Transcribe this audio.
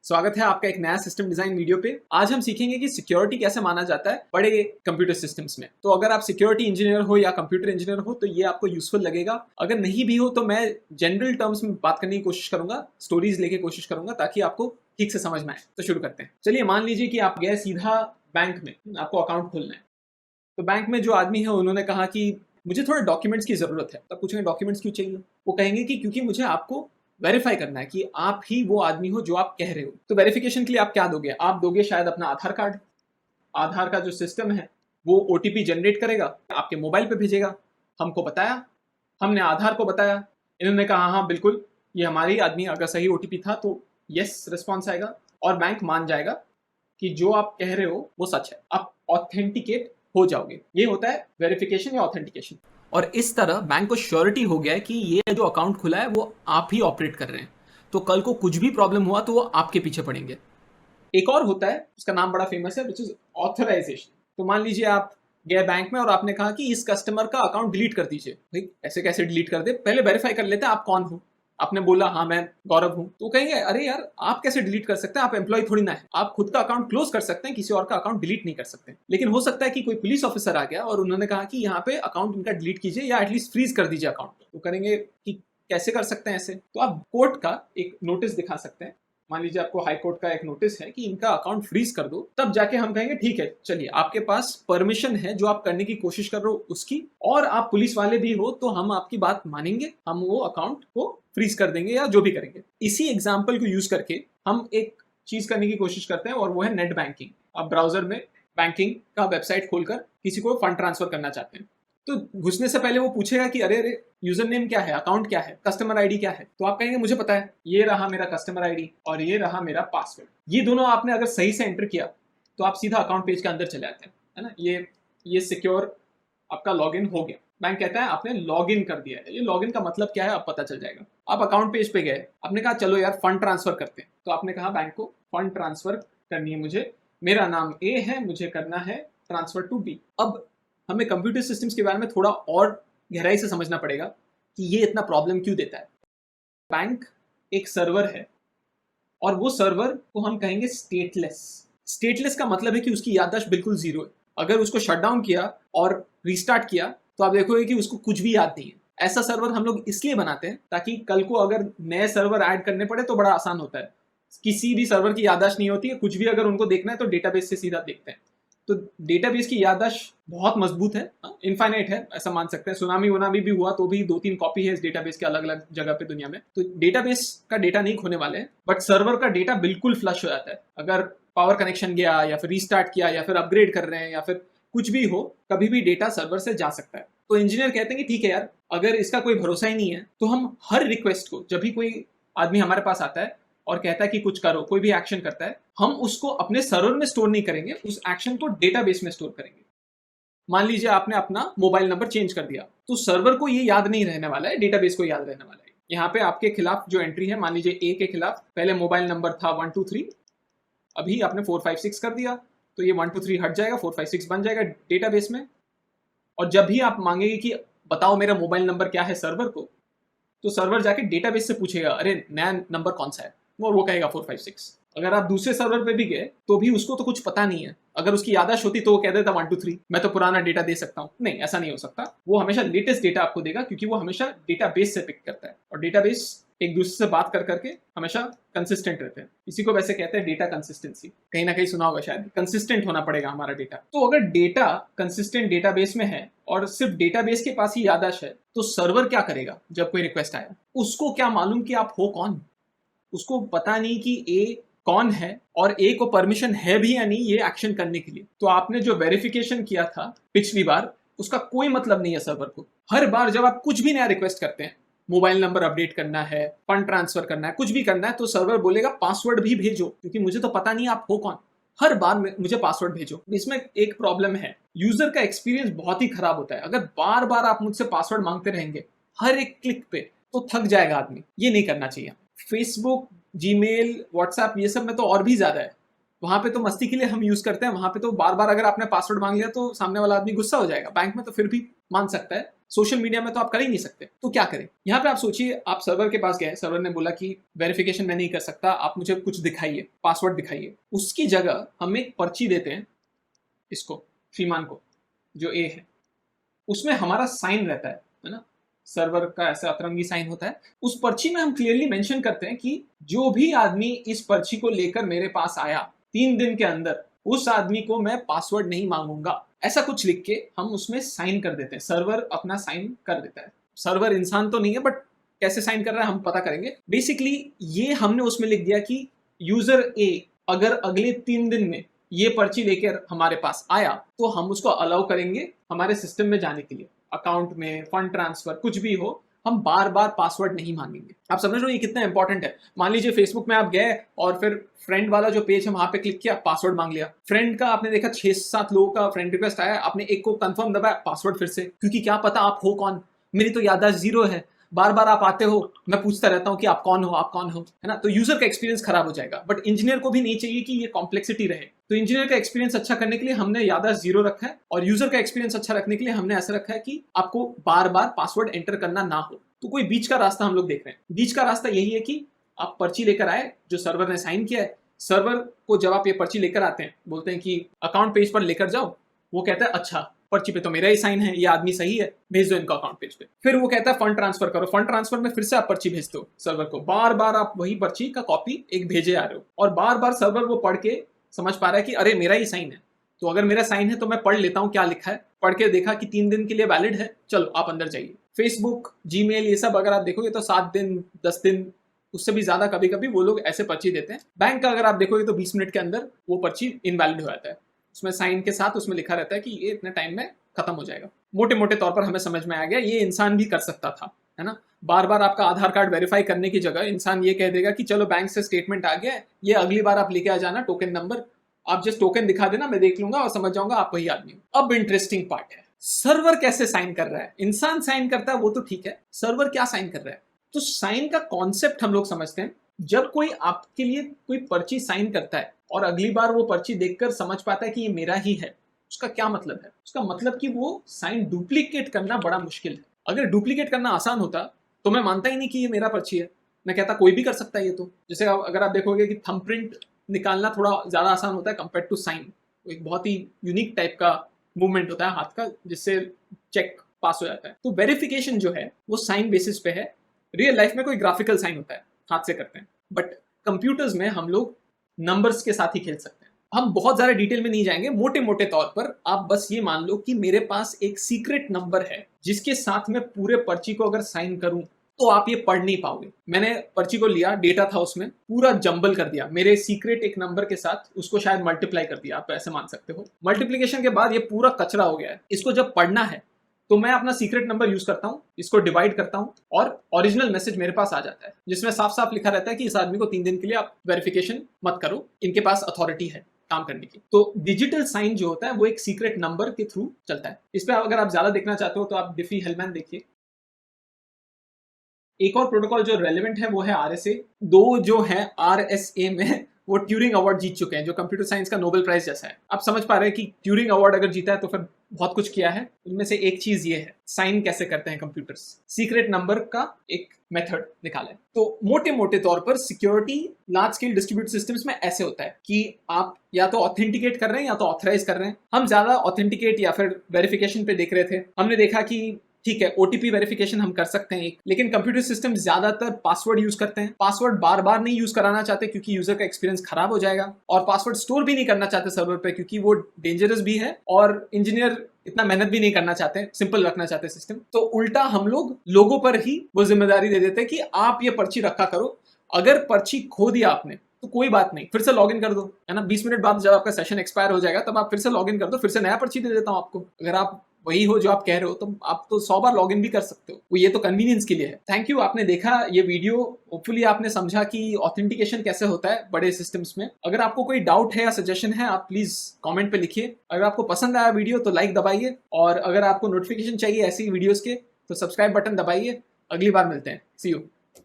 स्वागत है आपका एक नया सिस्टम डिजाइन वीडियो पे। आज हम सीखेंगे कि सिक्योरिटी कैसे माना जाता है बड़े कंप्यूटर सिस्टम्स में। तो अगर आप सिक्योरिटी इंजीनियर हो या कंप्यूटर इंजीनियर हो तो ये आपको यूजफुल लगेगा। अगर नहीं भी हो तो मैं जनरल टर्म्स में बात करने की कोशिश करूंगा, स्टोरीज लेके कोशिश करूंगा ताकि आपको ठीक से समझ में आए। तो शुरू करते हैं। चलिए मान लीजिए कि आप गए सीधा बैंक में, आपको अकाउंट खोलना है। तो बैंक में जो आदमी है उन्होंने कहा कि मुझे थोड़े डॉक्यूमेंट्स की जरूरत है। तब पूछेंगे डॉक्यूमेंट्स क्यों चाहिए? वो कहेंगे कि क्योंकि मुझे आपको वेरीफाई करना है कि आप ही वो आदमी हो जो आप कह रहे हो। तो वेरिफिकेशन के लिए आप क्या दोगे? आप दोगे शायद अपना आधार कार्ड। आधार का जो सिस्टम है वो ओटीपी जनरेट करेगा, आपके मोबाइल पे भेजेगा। हमको बताया, हमने आधार को बताया, इन्होंने कहा हाँ बिल्कुल ये हमारी आदमी। अगर सही ओटीपी था तो यस रिस्पॉन्स आएगा और बैंक मान जाएगा कि जो आप कह रहे हो वो सच है। आप ऑथेंटिकेट हो जाओगे। ये होता है वेरिफिकेशन या ऑथेंटिकेशन। और इस तरह बैंक को श्योरिटी हो गया है कि ये जो अकाउंट खुला है वो आप ही ऑपरेट कर रहे हैं। तो कल को कुछ भी प्रॉब्लम हुआ तो वो आपके पीछे पड़ेंगे। एक और होता है, उसका नाम बड़ा फेमस है, विच इज ऑथराइजेशन। तो मान लीजिए आप गए बैंक में और आपने कहा कि इस कस्टमर का अकाउंट डिलीट कर दीजिए। भाई ऐसे कैसे डिलीट कर दे? पहले वेरीफाई कर लेते हैं आप कौन हो। आपने बोला हाँ मैं गौरव हूं, तो कहेंगे अरे यार आप कैसे डिलीट कर सकते हैं? आप एम्प्लॉय थोड़ी ना है। आप खुद का अकाउंट क्लोज कर सकते हैं, किसी और का अकाउंट डिलीट नहीं कर सकते। लेकिन हो सकता है कि कोई पुलिस ऑफिसर आ गया और उन्होंने कहा कि यहाँ पे अकाउंट इनका डिलीट कीजिए या एटलीस्ट फ्रीज कर दीजिए अकाउंट। तो करेंगे कि कैसे कर सकते हैं ऐसे? तो आप कोर्ट का एक नोटिस दिखा सकते हैं। मान लीजिए आपको हाई कोर्ट का एक नोटिस है कि इनका अकाउंट फ्रीज कर दो। तब जाके हम कहेंगे ठीक है चलिए आपके पास परमिशन है जो आप करने की कोशिश कर रहे हो उसकी, और आप पुलिस वाले भी हो तो हम आपकी बात मानेंगे, हम वो अकाउंट को फ्रीज कर देंगे या जो भी करेंगे। इसी एग्जाम्पल को यूज करके हम एक चीज करने की कोशिश करते हैं और वो है नेट बैंकिंग। आप ब्राउजर में बैंकिंग का वेबसाइट खोलकर किसी को फंड ट्रांसफर करना चाहते हैं तो घुसने से पहले वो पूछेगा कि अरे अरे यूजर नेम क्या है, अकाउंट क्या है, कस्टमर आईडी क्या है। तो आप कहेंगे मुझे पता है, ये रहा मेरा कस्टमर आईडी और ये रहा मेरा पासवर्ड। ये दोनों आपने अगर सही से एंटर किया तो आप सीधा अकाउंट पेज के अंदर चले आते हैं, है ना। ये सिक्योर आपका लॉगिन हो गया। बैंक कहता है आपने लॉगिन कर दिया है। ये लॉगिन का मतलब क्या है अब पता चल जाएगा। आप अकाउंट पेज पे गए, आपने कहा चलो यार फंड ट्रांसफर करते हैं। तो आपने कहा बैंक को फंड ट्रांसफर करनी है मुझे, मेरा नाम ए है, मुझे करना है ट्रांसफर टू बी। अब हमें कंप्यूटर सिस्टम्स के बारे में थोड़ा और गहराई से समझना पड़ेगा कि ये इतना प्रॉब्लम क्यों देता है। बैंक एक सर्वर है और वो सर्वर को हम कहेंगे स्टेटलेस। स्टेटलेस का मतलब है कि उसकी याददाश्त बिल्कुल जीरो है। अगर उसको शट डाउन किया और रीस्टार्ट किया तो आप देखोगे कि उसको कुछ भी याद नहीं है। ऐसा सर्वर हम लोग इसलिए बनाते हैं ताकि कल को अगर नए सर्वर ऐड करने पड़े तो बड़ा आसान होता है। किसी भी सर्वर की याददाश्त नहीं होती है, कुछ भी अगर उनको देखना है तो डेटाबेस से सीधा देखते हैं। तो डेटाबेस की याददाश्त बहुत मजबूत है, इनफाइनाइट है ऐसा मान सकते हैं। सुनामी वनामी भी हुआ तो भी 2-3 कॉपी है इस डेटाबेस के अलग अलग जगह पे दुनिया में। तो डेटाबेस का डेटा नहीं खोने वाले हैं, बट सर्वर का डेटा बिल्कुल फ्लश हो जाता है। अगर पावर कनेक्शन गया या फिर रीस्टार्ट किया या फिर अपग्रेड कर रहे हैं या फिर कुछ भी हो, कभी भी डेटा सर्वर से जा सकता है। तो इंजीनियर कहते हैं कि ठीक है यार, अगर इसका कोई भरोसा ही नहीं है तो हम हर रिक्वेस्ट को, जब भी कोई आदमी हमारे पास आता है और कहता है कि कुछ करो, कोई भी एक्शन करता है, हम उसको अपने सर्वर में स्टोर नहीं करेंगे, उस एक्शन को डेटाबेस में स्टोर करेंगे। मान लीजिए आपने अपना मोबाइल नंबर चेंज कर दिया तो सर्वर को ये याद नहीं रहने वाला है, डेटाबेस को याद रहने वाला है। यहाँ पे आपके खिलाफ जो एंट्री है, मान लीजिए ए के खिलाफ पहले मोबाइल नंबर था 123, अभी आपने 456 कर दिया तो ये 123 हट जाएगा, 456 बन जाएगा डेटाबेस में। और जब भी आप मांगेंगे कि बताओ मेरा मोबाइल नंबर क्या है सर्वर को, तो सर्वर जाके डेटाबेस से पूछेगा अरे नया नंबर कौन सा है, और वो कहेगा 456। अगर आप दूसरे सर्वर पे भी गए तो भी उसको तो कुछ पता नहीं है। अगर उसकी याददाश्त होती तो वो कह देता 123, मैं तो पुराना डेटा दे सकता हूँ। नहीं, ऐसा नहीं हो सकता। वो हमेशा लेटेस्ट डेटा आपको देगा क्योंकि वो हमेशा डेटाबेस से पिक करता है और डेटाबेस एक दूसरे से बात कर करके हमेशा कंसिस्टेंट रहते हैं। इसी को वैसे कहते हैं डेटा कंसिस्टेंसी। कहीं ना कहीं सुना होगा शायद, कंसिस्टेंट होना पड़ेगा हमारा डेटा। तो अगर डेटा कंसिस्टेंट डेटाबेस में है और सिर्फ डेटाबेस के पास ही याददाश्त है तो सर्वर क्या करेगा? जब कोई रिक्वेस्ट आया, उसको क्या मालूम कि आप हो कौन? उसको पता नहीं कि ए कौन है और ए को परमिशन है भी या नहीं ये एक्शन करने के लिए। तो आपने जो वेरिफिकेशन किया था पिछली बार, उसका कोई मतलब नहीं है सर्वर को। हर बार जब आप कुछ भी नया रिक्वेस्ट करते हैं, मोबाइल नंबर अपडेट करना है, फंड ट्रांसफर करना है, कुछ भी करना है, तो सर्वर बोलेगा पासवर्ड भी भेजो क्योंकि मुझे तो पता नहीं आप हो कौन। हर बार मुझे पासवर्ड भेजो। इसमें एक प्रॉब्लम है, यूजर का एक्सपीरियंस बहुत ही खराब होता है। अगर बार बार आप मुझसे पासवर्ड मांगते रहेंगे हर एक क्लिक पे तो थक जाएगा आदमी। ये नहीं करना चाहिए। फेसबुक, जीमेल, व्हाट्सएप ये सब में तो और भी ज्यादा है। वहां पे तो मस्ती के लिए हम यूज करते हैं, वहां पे तो बार बार अगर आपने पासवर्ड मांग लिया तो सामने वाला आदमी गुस्सा हो जाएगा। बैंक में तो फिर भी मान सकता है सोशल मीडिया में तो आप कर ही नहीं सकते, तो क्या करें? यहाँ पे आप सोचिए, आप सर्वर के पास गए, सर्वर ने बोला कि वेरिफिकेशन मैं नहीं कर सकता, आप मुझे कुछ दिखाइए, पासवर्ड दिखाइए। उसकी जगह हम एक पर्ची देते हैं इसको, श्रीमान को, जो ए है, उसमें हमारा साइन रहता है ना, सर्वर का ऐसा अतरंगी साइन होता है। उस पर्ची में हम क्लियरली मेंशन करते हैं कि जो भी आदमी इस पर्ची को लेकर मेरे पास आया 3 दिन के अंदर, उस आदमी को मैं पासवर्ड नहीं मांगूंगा, ऐसा कुछ लिख के हम उसमें साइन कर देते हैं। सर्वर अपना साइन कर देता है। सर्वर इंसान तो नहीं है, बट कैसे साइन कर रहा है हम पता करेंगे। बेसिकली ये हमने उसमें लिख दिया कि यूजर ए अगर अगले 3 दिन में ये पर्ची लेकर हमारे पास आया तो हम उसको अलाउ करेंगे हमारे सिस्टम में जाने के लिए, अकाउंट में फंड ट्रांसफर कुछ भी हो, हम बार बार पासवर्ड नहीं मांगेंगे। आप समझ रहे हो ये कितना इंपॉर्टेंट है? मान लीजिए फेसबुक में आप गए और फिर फ्रेंड वाला जो पेज है वहां पे क्लिक किया, पासवर्ड मांग लिया। फ्रेंड का आपने देखा 6-7 लोगों का फ्रेंड रिक्वेस्ट आया, आपने एक को कंफर्म दबाया, पासवर्ड फिर से, क्योंकि क्या पता आप हो कौन, मेरी तो याददाश्त जीरो है, बार बार आप आते हो, मैं पूछता रहता हूं कि आप कौन हो, आप कौन हो, है ना? तो यूजर का एक्सपीरियंस खराब हो जाएगा। बट इंजीनियर को भी नहीं चाहिए कि ये कॉम्प्लेक्सिटी रहे, तो इंजीनियर का एक्सपीरियंस अच्छा करने के लिए हमने याददाश्त जीरो रखा है, और यूजर का एक्सपीरियंस अच्छा रखने के लिए हमने ऐसा रखा है कि आपको बार बार पासवर्ड एंटर करना ना हो। तो कोई बीच का रास्ता हम लोग देख रहे हैं। बीच का रास्ता यही है कि आप पर्ची लेकर आए जो सर्वर ने साइन किया है, सर्वर को जब आप ये पर्ची लेकर आते हैं, बोलते हैं कि अकाउंट पेज पर लेकर जाओ, वो कहता है अच्छा पर्ची पे तो मेरा ही साइन है, ये आदमी सही है, भेज दो इनको अकाउंट पेज पे। फिर वो कहता है फंड ट्रांसफर करो, फंड ट्रांसफर में फिर से आप पर्ची भेजते हो सर्वर को, बार बार आप वही पर्ची का कॉपी एक भेजे आ रहे हो, और बार बार सर्वर वो पढ़ के समझ पा रहा है कि अरे मेरा ही साइन है, तो अगर मेरा साइन है तो मैं पढ़ लेता हूँ क्या लिखा है। पढ़ के देखा कि 3 दिन के लिए वैलिड है, चलो आप अंदर जाइए। फेसबुक, जीमेल, ये सब अगर आप देखोगे तो 7 दिन 10 दिन, उससे भी ज्यादा कभी कभी वो लोग ऐसे पर्ची देते हैं। बैंक का अगर आप देखोगे तो 20 मिनट के अंदर वो पर्ची इनवैलिड हो जाता है, उसमें साइन के साथ उसमें लिखा रहता है कि ये इतने टाइम में खत्म हो जाएगा। मोटे मोटे तौर पर हमें समझ में आ गया ये इंसान भी कर सकता था, है ना? बार बार आपका आधार कार्ड वेरीफाई करने की जगह इंसान ये कह देगा कि चलो बैंक से स्टेटमेंट आ गया है, ये अगली बार आप लेके आ जाना, टोकन नंबर, आप जस्ट टोकन दिखा देना, मैं देख लूंगा और समझ जाऊंगा आप वही आदमी हो। अब इंटरेस्टिंग पार्ट है, सर्वर कैसे साइन कर रहा है? इंसान साइन करता है वो तो ठीक है, सर्वर क्या साइन कर रहा है? तो साइन का कॉन्सेप्ट हम लोग समझते हैं। जब कोई आपके लिए कोई पर्ची साइन करता है और अगली बार वो पर्ची देखकर समझ पाता है कि ये मेरा ही है, उसका क्या मतलब है? उसका मतलब कि वो साइन डुप्लीकेट करना बड़ा मुश्किल है। अगर डुप्लीकेट करना आसान होता तो मैं मानता ही नहीं कि ये मेरा पर्ची है, मैं कहता कोई भी कर सकता है ये तो। जैसे अगर आप देखोगे कि थंबप्रिंट निकालना थोड़ा ज्यादा आसान होता है कंपेयर टू साइन, एक बहुत ही यूनिक टाइप का मूवमेंट होता है हाथ का जिससे चेक पास हो जाता है। तो वेरिफिकेशन जो है वो साइन बेसिस पे है। रियल लाइफ में कोई ग्राफिकल साइन होता है, हाथ से करते हैं, बट कंप्यूटर्स में हम लोग नंबर्स के साथ ही खेल सकते हैं। हम बहुत ज्यादा डिटेल में नहीं जाएंगे, मोटे मोटे तौर पर आप बस ये मान लो कि मेरे पास एक सीक्रेट नंबर है जिसके साथ मैं पूरे पर्ची को अगर साइन करूं तो आप ये पढ़ नहीं पाओगे। मैंने पर्ची को लिया, डेटा था उसमें, पूरा जंबल कर दिया मेरे सीक्रेट एक नंबर के साथ, उसको शायद मल्टीप्लाई कर दिया, आप ऐसे मान सकते हो। मल्टीप्लीकेशन के बाद ये पूरा कचरा हो गया है। इसको जब पढ़ना है तो मैं अपना सीक्रेट नंबर यूज करता हूँ, इसको डिवाइड करता हूँ और ओरिजिनल मैसेज मेरे पास आ जाता है जिसमें साफ साफ लिखा रहता है कि इस आदमी को 3 दिन के लिए आप वेरिफिकेशन मत करो, इनके पास अथॉरिटी है काम करने की। तो डिजिटल साइन जो होता है वो एक सीक्रेट नंबर के थ्रू चलता है। इस पे अगर आप ज्यादा देखना चाहते हो तो आप डिफी-हेलमैन देखिए। एक और प्रोटोकॉल जो रेलेवेंट है वो है RSA। 2 जो है RSA में वो ट्यूरिंग अवार्ड जीत चुके हैं, जो कंप्यूटर साइंस का नोबेल प्राइज जैसा है। आप समझ पा रहे हैं कि ट्यूरिंग अवार्ड अगर जीता है तो फिर बहुत कुछ किया है। उनमें से एक चीज ये है, साइन कैसे करते हैं कंप्यूटर्स, सीक्रेट नंबर का एक मेथड निकाले। तो मोटे मोटे तौर पर security large scale distributed systems में ऐसे होता है कि आप या तो ऑथेंटिकेट कर रहे हैं या तो ऑथराइज कर रहे हैं। हम ज्यादा ऑथेंटिकेट या फिर वेरिफिकेशन पे देख रहे थे। हमने देखा कि ठीक है OTP वेरिफिकेशन हम कर सकते हैं लेकिन कंप्यूटर सिस्टम ज्यादातर पासवर्ड यूज करते हैं। पासवर्ड बार बार नहीं यूज कराना चाहते क्योंकि यूजर का एक्सपीरियंस खराब हो जाएगा, और पासवर्ड स्टोर भी नहीं करना चाहते सर्वर पे क्योंकि वो डेंजरस भी है, और इंजीनियर इतना मेहनत भी नहीं करना चाहते, सिंपल रखना चाहते हैं सिस्टम। तो उल्टा हम लोग लोगों पर ही वो जिम्मेदारी दे देते हैं कि आप ये पर्ची रखा करो, अगर पर्ची खो दिया आपने तो कोई बात नहीं, फिर से लॉग इन कर दो, है ना। 20 मिनट बाद जब आपका सेशन एक्सपायर हो जाएगा तब आप फिर से लॉग इन कर दो, फिर से नया पर्ची दे देता हूं आपको। अगर आप वही हो जो आप कह रहे हो तो आप तो 100 बार लॉग इन भी कर सकते हो। ये तो कन्वीनियंस के लिए है। थैंक यू, आपने देखा ये वीडियो। होपफुली आपने समझा कि ऑथेंटिकेशन कैसे होता है बड़े सिस्टम्स में। अगर आपको कोई डाउट है या सजेशन है आप प्लीज कमेंट पे लिखिए। अगर आपको पसंद आया वीडियो तो लाइक दबाइए, और अगर आपको नोटिफिकेशन चाहिए ऐसी वीडियोस के तो सब्सक्राइब बटन दबाइए। अगली बार मिलते हैं, सी यू।